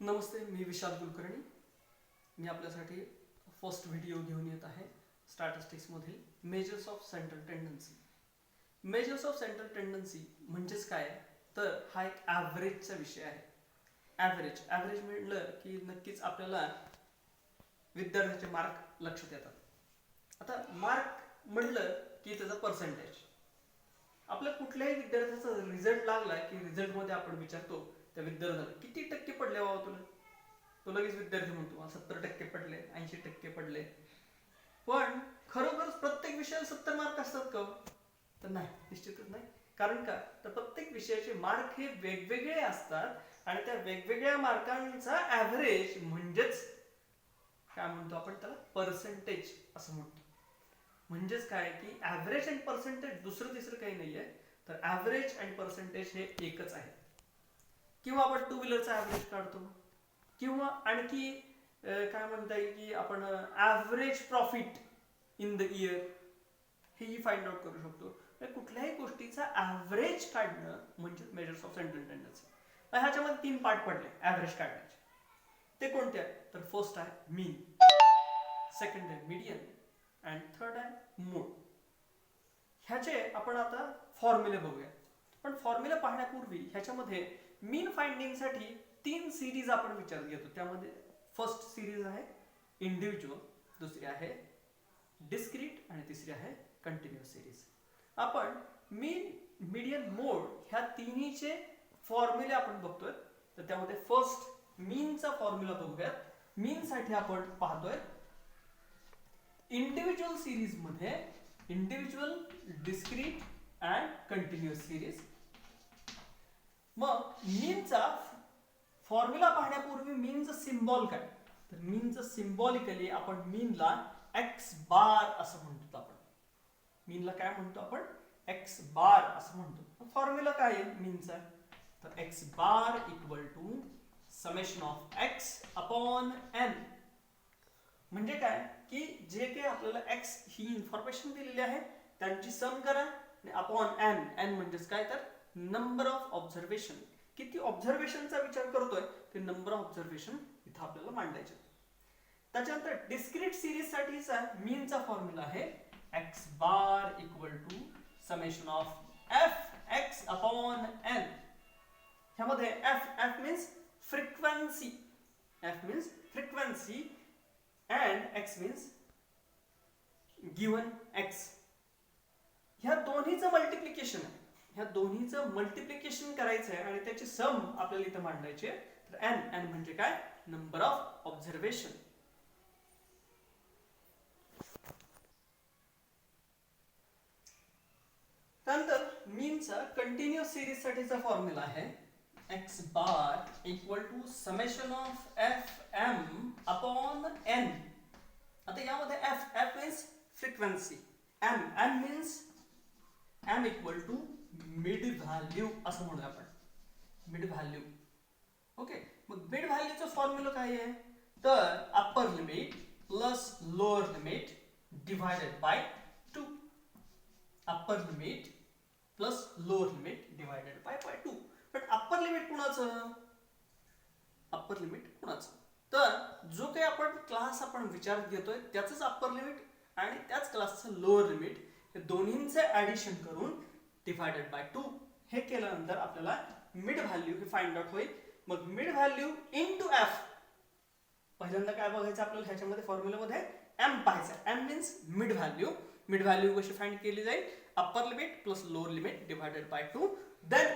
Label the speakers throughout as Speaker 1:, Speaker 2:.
Speaker 1: नमस्ते, मी विशाल कुलकर्णी. मी आपल्यासाठी first video घेऊन येत आहे स्टॅटिस्टिक्समधील measures of central tendency. Measures of central tendency म्हणजेच काय, तर हा एक ॲव्हरेजचा विषय आहे. ॲव्हरेज म्हटलं की नक्कीच आपल्याला विद्यार्थ्याचे मार्क लक्षात येतात. आता मार्क म्हटलं की त्याचा पर्सेंटेज. आपल्या कुठल्याही विद्यार्थ्याचा रिझल्ट लागला की रिझल्टमध्ये आपण विचारतो त्या विद्यार्थ्याला किती टक्के पडले बाबा तुला. तो लगेच विद्यार्थी म्हणतो 70% पडले, 80% पडले. पण खरोखर प्रत्येक विषयाला 70 मार्क असतात का? तर नाही, निश्चितच नाही. कारण का, तर प्रत्येक विषयाचे मार्क हे वेगवेगळे असतात आणि त्या वेगवेगळ्या मार्कांचा ऍव्हरेज म्हणजेच काय म्हणतो आपण त्याला, पर्सेंटेज असं म्हणतो. म्हणजेच काय की ऍव्हरेज आणि पर्सेंटेज दुसरं तिसरं काही नाहीये, तर ऍव्हरेज आणि पर्सेंटेज हे एकच आहे. किंवा आपण टू व्हीलरचा ऍव्हरेज काढतो, किंवा आणखी काय म्हणता येईल की आपण average profit in the year हेही फाइंड आउट करू शकतो. कुठल्याही गोष्टीचा ऍव्हरेज काढणं म्हणजे मेजर्स ऑफ सेंट्रल टेंडन्सी. ह्याच्यामध्ये 3 पार्ट पडले ऍव्हरेज काढण्याचे. ते कोणते आहे, तर फर्स्ट आहे मीन, सेकंड आहे मीडियन अँड थर्ड आहे मोड. ह्याचे आपण आता फॉर्म्युले बघूया. पण फॉर्म्युला पाहण्यापूर्वी ह्याच्यामध्ये मीन फाइंडिंगसाठी 3 सिरीज आपण विचारात घेतो. त्यामध्ये फर्स्ट सिरीज आहे इंडिव्हिज्युअल, दुसरी आहे डिस्क्रीट आणि तिसरी आहे कंटिन्युअस सिरीज. आपण मीन, मीडियन, मोड ह्या तिन्हीचे फॉर्म्युले आपण बघतोय. तर त्यामध्ये फर्स्ट मीनचा फॉर्म्युला बघूयात. मीन साठी आपण पाहतोय इंडिव्हिज्युअल सिरीज मध्ये individual, discrete and continuous series. मग मीनचा फॉर्म्युला पाहण्यापूर्वी मीनचं सिम्बॉल काय, तर मीनचं सिम्बॉलिकली आपण मीनला एक्स बार असं म्हणतो. आपण मीनला काय म्हणतो, आपण एक्स बार असं म्हणतो. फॉर्म्युला काय आहे मीनचा, तर x bar equal to summation of x upon n. म्हणजे काय की जे काही आपल्याला एक्स ही इन्फॉर्मेशन दिलेली आहे त्यांची सम करा आणि अपॉन एन. एन म्हणजेच काय, तर नंबर ऑफ ऑब्झर्वेशन. किती ऑब्झर्वेशनचा विचार करतोय ते नंबर ऑफ ऑब्झर्वेशन इथं आपल्याला मांडायचे. त्याच्यानंतर डिस्क्रीट सिरीज साठीचा मीनचा फॉर्म्युला आहे x bar equal to summation of f x upon n. ह्यामध्ये f means frequency, f means frequency and x means given x. ह्या दोन्हीचं मल्टिप्लिकेशन आहे. ह्या दोन्हीचं मल्टिप्लिकेशन करायचं आहे आणि त्याची सम आपल्याला इथं मांडायची. तर एन, एन म्हणजे काय, नंबर ऑफ ऑब्झर्वेशन. त्यानंतर मीनचा कंटिन्युअस सिरीज साठीचा फॉर्म्युला आहे x bar equal to summation of f m upon n. आता यामध्ये f, f means frequency, m, m means m equal to mid value असं म्हणूया आपण, मिड व्हॅल्यू. ओके, मग मिड व्हॅल्यूचा फॉर्म्युला काय आहे, तर upper limit plus lower limit divided by 2. Upper limit plus lower limit divided by 2. पण upper limit कुणाचं, अप्पर लिमिट कुणाचं, तर जो काही आपण क्लास आपण विचारात घेतोय त्याचंच अप्पर लिमिट आणि त्याच क्लासचं लोअर लिमिट, हे दोन्हींचे ऍडिशन करून डिवायडेड बाय 2 हे केल्यानंतर आपल्याला मिड व्हॅल्यू हे फाइंड आउट होईल. मग मिड व्हॅल्यू इनटू एफ. पहिल्यांदा काय बघायचं आपल्याला ह्याच्यामध्ये फॉर्म्युलामध्ये एम पाहायचं. M means mid value. Mid value कशी फाइंड केली जाईल, upper limit plus lower limit divided by 2. Then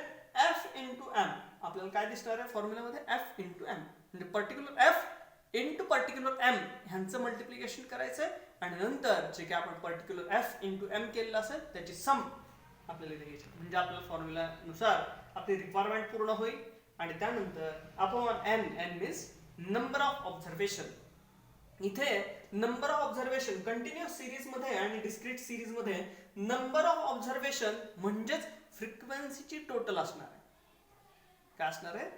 Speaker 1: f into m. आपल्याला काय दिसणार आहे फॉर्म्युलामध्ये, एफ इंटू एम म्हणजे particular f into particular m ह्यांचं मल्टिप्लिकेशन करायचं आणि नंतर जे काही आपण पर्टिक्युलर एफ इंटू एम केलेलं असेल त्याची सम आपल्याला घ्यायची. म्हणजे आपल्याला फॉर्म्युलानुसार आपली रिक्वायरमेंट पूर्ण होईल. आणि त्यानंतर upon n, n means number of observation. इथे number of observation continuous series मध्ये आणि डिस्क्रीट सिरीज मध्ये नंबर ऑफ ऑब्झर्वेशन म्हणजेच फ्रिक्वेन्सीची टोटल असणार आहे. काय असणार आहे,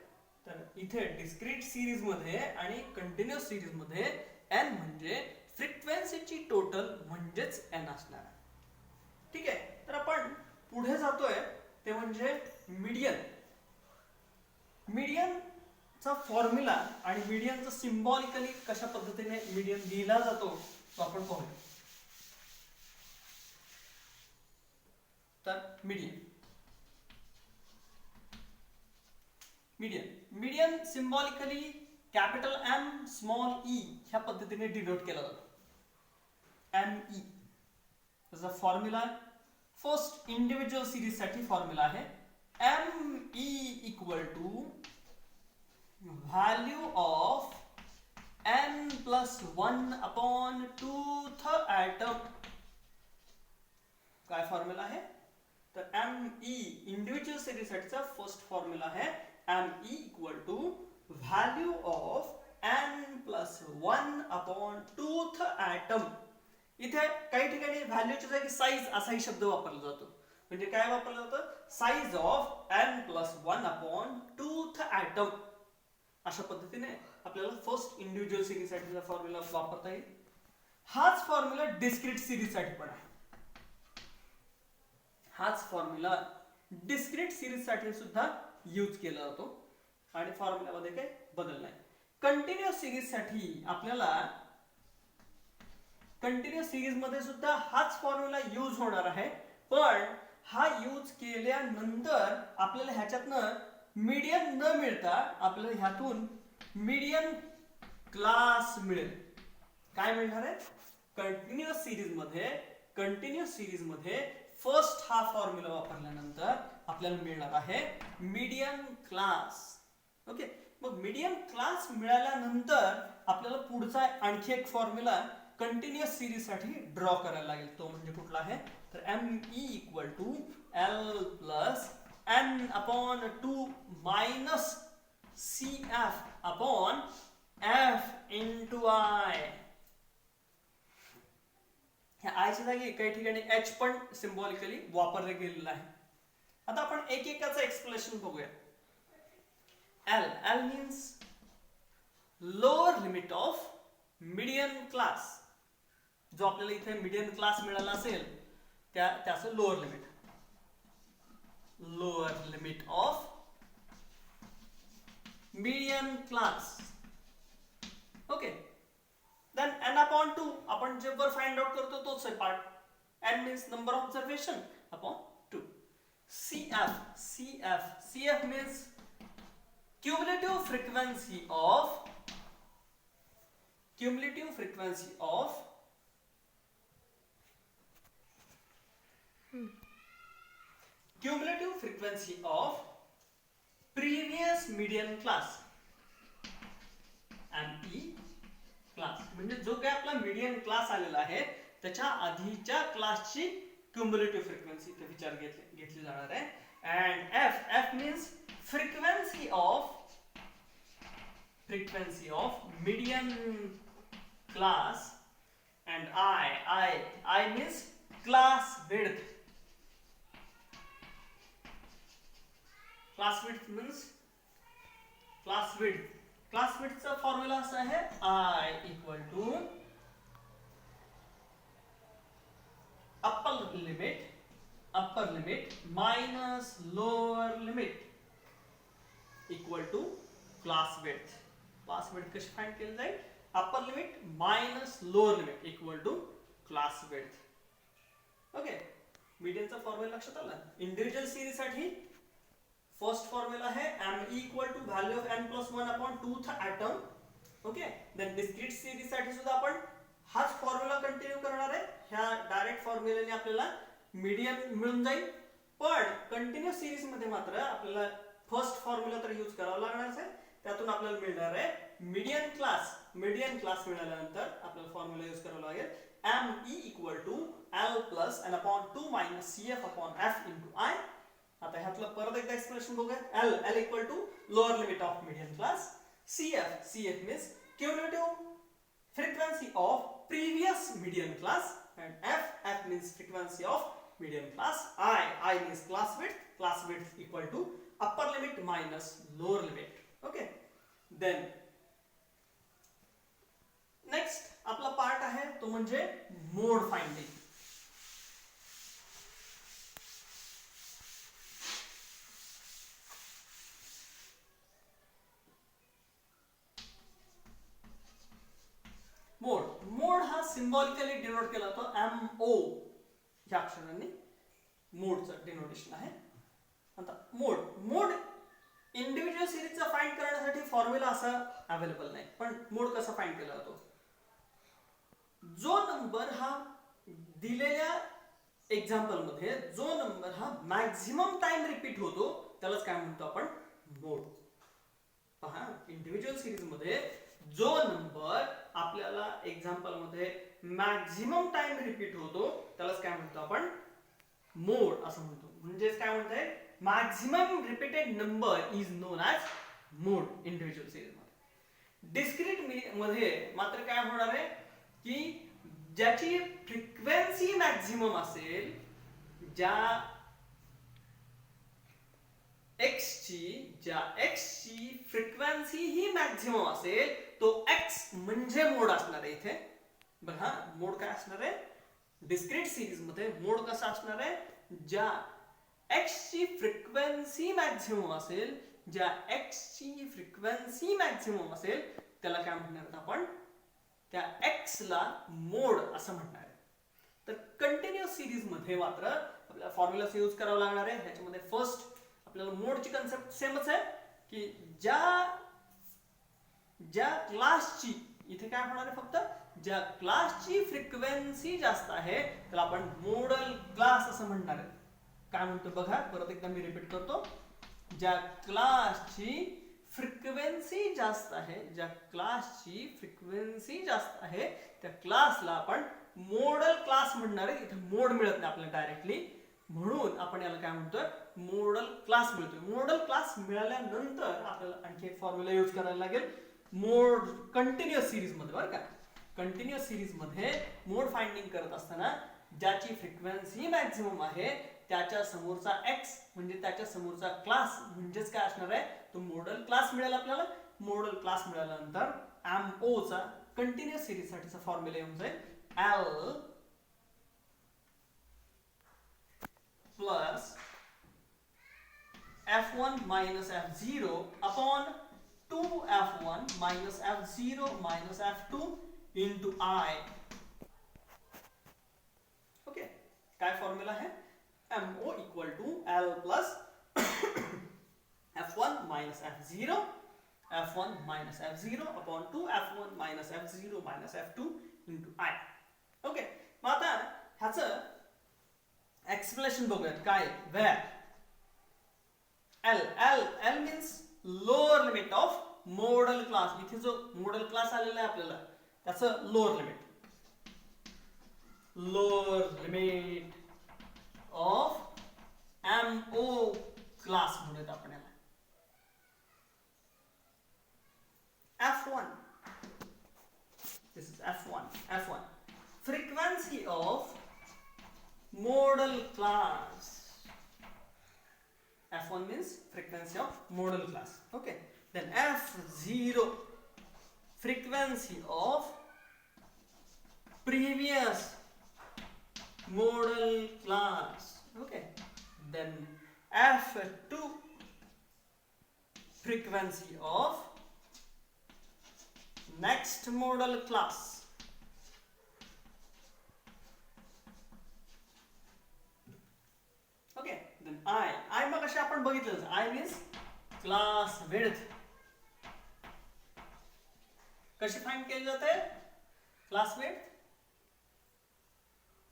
Speaker 1: तर इथे डिस्क्रीट सिरीज मध्ये आणि कंटिन्युअस सिरीज मध्ये एन म्हणजे फ्रिक्वेन्सीची टोटल म्हणजेच एन असणार आहे. ठीक आहे, तर आपण पुढे जातोय ते म्हणजे मीडियन. मीडियन चा फॉर्म्युला आणि मीडियनचा सिम्बॉलिकली कशा पद्धतीने मीडियन लिहिला जातो तो आपण पाहूया. तर median symbolically capital m small e ह्या पद्धतीने डिनोट केला जातो. एम ई त्याचा फॉर्म्युला फर्स्ट इंडिव्हिज्युअल सिरीज साठी फॉर्म्युला आहे m e equal to value of n plus 1 upon 2th item. काय फॉर्म्युला आहे तर एम ई इंडिव्हिज्युअल सिरीज साठीचा फर्स्ट फॉर्म्युला आहे m e equal to value of n plus 1 upon 2th item. इथे काही ठिकाणी व्हॅल्यूच्या जागी साईज असाही शब्द वापरला जातो. म्हणजे काय वापरलं जातं size of n plus 1 upon 2th item. अशा पद्धतीने आपल्याला फर्स्ट इंडिव्हिज्युअल सिरीज साठीचा फॉर्म्युला वापरता येईल. हाच फॉर्म्युला डिस्क्रीट सिरीज साठी पण आहे. हाच फॉर्म्युला डिस्क्रीट सिरीज साठी सुद्धा यूज केला जातो आणि फॉर्म्युलामध्ये काही बदल नाही. कंटिन्युअस सिरीज साठी आपल्याला कंटिन्युअस सिरीज मध्ये सुद्धा हाच फॉर्म्युला यूज होणार आहे. पण हा यूज केल्यानंतर आपल्याला ह्याच्यातनं मीडियन न मिळता आपल्याला ह्यातून मीडियन क्लास मिळेल. काय मिळणार आहे कंटिन्युअस सिरीज मध्ये फर्स्ट हा फॉर्म्युला वापरल्यानंतर आपल्याला मिळणार आहे मीडियन क्लास. ओके मग मीडियन क्लास मिळाल्यानंतर आपल्याला पुढचा आणखी एक फॉर्म्युला कंटिन्युअस सिरीज साठी ड्रॉ करायला लागेल. तो म्हणजे कुठला आहे तर m e equal to l plus n upon 2 minus cf upon f into i. ह्या i च्या जागी काही ठिकाणी h पण सिम्बॉलिकली वापरले गेलेला आहे. आता आपण एक एकाचं एक्सप्लेनेशन बघूया. L means lower limit of median class. जो आपल्याला इथे मीडियन क्लास मिळाला असेल त्याचं lower limit of median class. Okay, then n upon 2 आपण जे वर फाइंड आउट करतो तोच आहे part. n means number of observation upon 2. cf means cumulative frequency of previous median class. ME class म्हणजे जो काय आपला मीडियन क्लास आलेला आहे त्याच्या आधीच्या क्लासची क्युम्युलेटिव्ह फ्रिक्वेन्सी इथे विचार घेतली जाणार आहे. And f means frequency of median class. And i means class width. Class विड्थचा फॉर्म्युला असा आहे I equal to upper limit minus lower limit equal to class width. Class width कशी फाइंड केली जाईल upper limit minus lower limit equal to class width. Okay मीडियनचा formula लक्षात आला. Individual series साठी फर्स्ट फॉर्म्युला है m equal to value of n plus 1 upon 2th item. Okay then discrete series साठी सुद्धा आपण हाच फॉर्म्युला कंटिन्यू करणार आहे. ह्या डायरेक्ट फॉर्म्युलाने आपल्याला मीडियन मिळून जाईल. पण कंटिन्युअस सिरीज मध्ये मात्र आपल्याला फर्स्ट फॉर्म्युला तर यूज करावा लागणार आहे. त्यातून आपल्याला मिळणार आहे मीडियन क्लास मिळाल्यानंतर आपल्याला फॉर्म्युला यूज करावा लागेल m equal to l plus n upon 2 minus cf upon f into i. आता ह्यातलं परत एकदा एक्सप्रेशन बघूया. L equal to lower limit of median class. CF means cumulative frequency of previous median class. and F means frequency of median class. I means class width equal to upper limit minus lower limit. Okay, then next आपला part आहे तो म्हणजे मोड finding. मोड हा symbolically denote केला जातो MO ह्या अक्षरांनी मोडचं denotation आहे. आता मोड इंडिव्हिज्युअल सिरीजचा फाइंड करण्यासाठी फॉर्म्युला असा अवेलेबल नाही, पण मोड कसा फाइंड केला जातो? जो नंबर हा दिलेल्या एक्झाम्पल मध्ये जो नंबर हा मॅक्झिमम टाइम रिपीट होतो त्यालाच काय म्हणतो आपण? मोड. पहा, इंडिव्हिज्युअल सिरीज मध्ये जो नंबर आपल्याला एक्झाम्पल मध्ये मॅक्झिमम टाइम रिपीट होतो त्यालाच काय म्हणतो आपण? मोड असं म्हणतो. म्हणजेच काय म्हणताय? Maximum repeated number is non as mode individual series मध्ये. डिस्क्रीट मध्ये मात्र काय होणार आहे की ज्याची फ्रिक्वेन्सी मॅक्झिमम असेल, ज्या x ची फ्रिक्वेन्सी ही मॅक्झिमम असेल तो x म्हणजे मोड असणार आहे इथे. बघा मोड काय असणार आहे? डिस्क्रीट सिरीज मध्ये मोड कसा असणार आहे? ज्या x ची फ्रिक्वेन्सी मॅक्झिमम असेल, ज्या x ची फ्रिक्वेन्सी मॅक्झिमम असेल त्याला काय म्हणणार आपण? त्या x ला मोड असं म्हणणार आहे. तर कंटिन्युअस सिरीज मध्ये मात्र आपल्याला फॉर्म्युला यूज करावा लागणार आहे. ह्याच्यामध्ये फर्स्ट आपल्याला मोडची कन्सेप्ट सेमच आहे की ज्या क्लासची इथे काय होणार आहे? फक्त ज्या क्लासची फ्रिक्वेन्सी जास्त आहे त्याला आपण मोडल क्लास असं म्हणणार आहे. काय म्हणतो बघा, परत एकदा मी रिपीट करतो. ज्या क्लासची फ्रिक्वेन्सी जास्त आहे, ज्या क्लासची फ्रिक्वेन्सी जास्त आहे त्या क्लासला आपण मोडल क्लास म्हणणार आहे. इथे मोड मिळत नाही आपल्याला डायरेक्टली, म्हणून आपण याला काय म्हणतोय? मोडल क्लास मिळतोय. मोडल क्लास मिळाल्यानंतर आपल्याला आणखी एक फॉर्म्युला यूज करायला लागेल मोड कंटिन्युअस सिरीज मध्ये. बरं का, कंटिन्युअस सिरीज मध्ये मोड फाइंडिंग करत असताना ज्याची फ्रिक्वेन्सी मॅक्झिमम आहे त्याच्या समोरचा x म्हणजे त्याच्या समोरचा क्लास म्हणजेच काय असणार आहे? तो मोडल क्लास मिळेल आपल्याला. मोडल क्लास मिळाल्यानंतर MO चा कंटिन्युअस सिरीज साठीचा फॉर्म्युला येऊन जाईल L plus F1 minus F0 upon 2F1 minus F0 minus F2 into I. Okay, काय फॉर्म्युला आहे? MO equal to L plus F1 minus F0 F1 minus F0 upon 2F1 minus F0 minus F2 into I. Okay, मग आता ह्याचं explanation बघूयात काय. Where L means lower limit of modal class. इथे जो modal class आलेला आहे आपल्याला त्याचं lower limit of MO class म्हणूयात आपण याला. F1, this is F1 frequency of modal class. F1 means frequency of modal class. Okay, then F0 frequency of previous modal class. Okay, then F2 frequency of next modal class. Okay, then I मगाशी आपण बघितलं. I means class width. कशी find केली जाते? Class width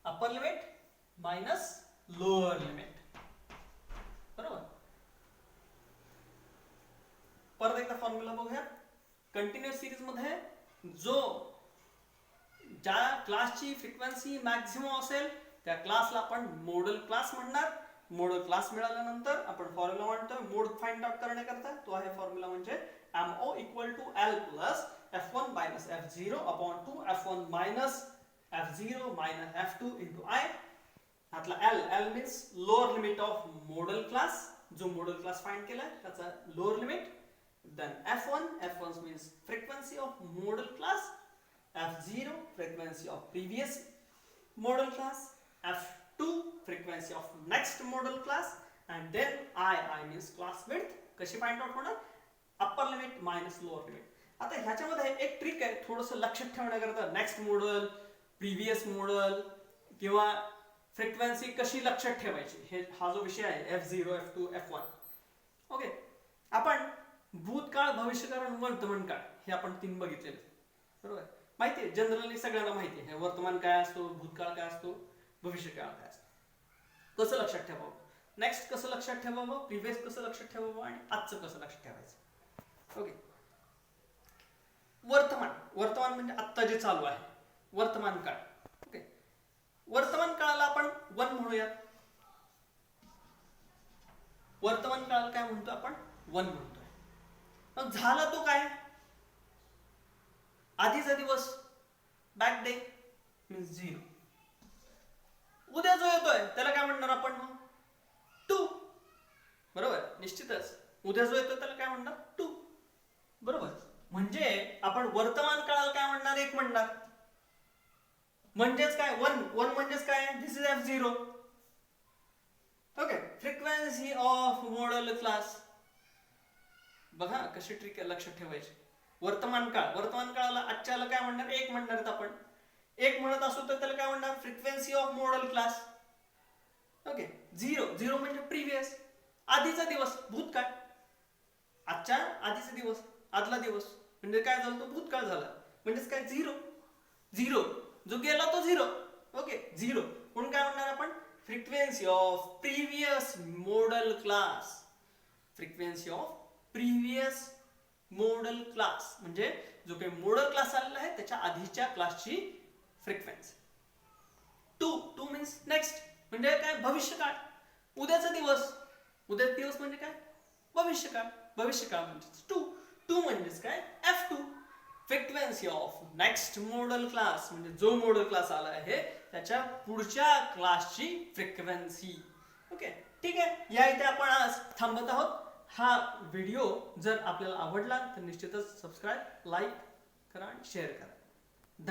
Speaker 1: upper limit minus lower limit. बरोबर. परत एकदा formula बघूया. कंटिन्युअस सिरीज मध्ये ज्या क्लासची फ्रिक्वेन्सी मॅक्झिमम असेल त्या क्लासला आपण मोडल क्लास म्हणणार. मोडल क्लास मिळाल्यानंतर आपण फॉर्म्युला म्हणतो मोड फाइंड आउट करण्याकरता. तो आहे फॉर्म्युला म्हणजे MO equal to L plus F1 minus F0 upon 2 F1 minus F0 minus F2 into I. ह्यातला L means lower limit of modal class. जो मोडल क्लास फाइंड केलाय त्याचा lower limit. Then F1 means frequency of modal class. F0 frequency of previous modal class. F2 frequency of next modal class. And then I means class width. कशी find out होणार? Upper limit minus lower limit. आता ह्याच्यामध्ये एक trick आहे थोडंसं लक्षात ठेवण्याकरता, next model, previous model किंवा फ्रिक्वेन्सी कशी लक्षात ठेवायची, हे हा जो विषय आहे F0, F2, F1. ओके, आपण भूतकाळ, भविष्यकाळ आणि वर्तमान काळ हे आपण 3 बघितलेले, बरोबर. माहितीये जनरली सगळ्यांना माहिती आहे वर्तमान काय असतो, भूतकाळ काय असतो, भविष्यकाळ काय असतो. कसं लक्षात ठेवावं, नेक्स्ट कसं लक्षात ठेवावं, प्रिव्हियस कसं लक्षात ठेवावं आणि आजचं कसं लक्षात ठेवायचं. ओके, वर्तमान म्हणजे आत्ता जे चालू आहे, वर्तमान काळ. ओके, वर्तमान काळाला आपण 1 म्हणूयात. वर्तमान काळ काय म्हणतो आपण, 1 म्हणतोय. मग झाला तो काय, आधीचा दिवस, बॅक डे मीन्स 0. उद्या जो येतोय त्याला काय म्हणणार आपण, मग 2, बरोबर. निश्चितच उद्या जो येतोय त्याला काय म्हणणार, 2, बरोबर. म्हणजे आपण वर्तमान काळाला काय म्हणणार, 1 म्हणणार. म्हणजेच काय, 1 म्हणजेच काय, this is F0. Okay, frequency of modal class. बघा कशी ट्रिक लक्षात ठेवायची. वर्तमान काळाला आजच्याला काय म्हणणार, 1 म्हणणार. आपण 1 म्हणत असू तर त्याला काय म्हणणार, frequency of modal class. Okay, 0 म्हणजे प्रिव्हियस, आधीचा दिवस, भूतकाळ. आजच्या आधीचा दिवस, आदला दिवस म्हणजे काय झालं, तो भूतकाळ झाला. म्हणजेच काय, 0 जो गेला तो 0. ओके, 0 म्हणून काय म्हणणार आपण, frequency of previous model class. Frequency of previous model class म्हणजे जो काही मॉडल क्लास आलेला आहे त्याच्या आधीच्या क्लासची फ्रिक्वेन्सी. 2 मीन्स नेक्स्ट म्हणजे काय, भविष्यकाळ, उद्याचा दिवस. उद्याचा दिवस म्हणजे काय, भविष्यकाळ. भविष्यकाळ म्हणजे 2 म्हणजेच काय, F2. Frequency of next model class म्हणजे जो मॉडल क्लास आला आहे त्याच्या पुढच्या क्लासची फ्रिक्वेन्सी. ओके, ठीक आहे. या इथे आपण आज थांबत आहोत. हा व्हिडिओ जर आपल्याला आवडला तर निश्चितच सबस्क्राईब, लाईक करा आणि शेअर करा.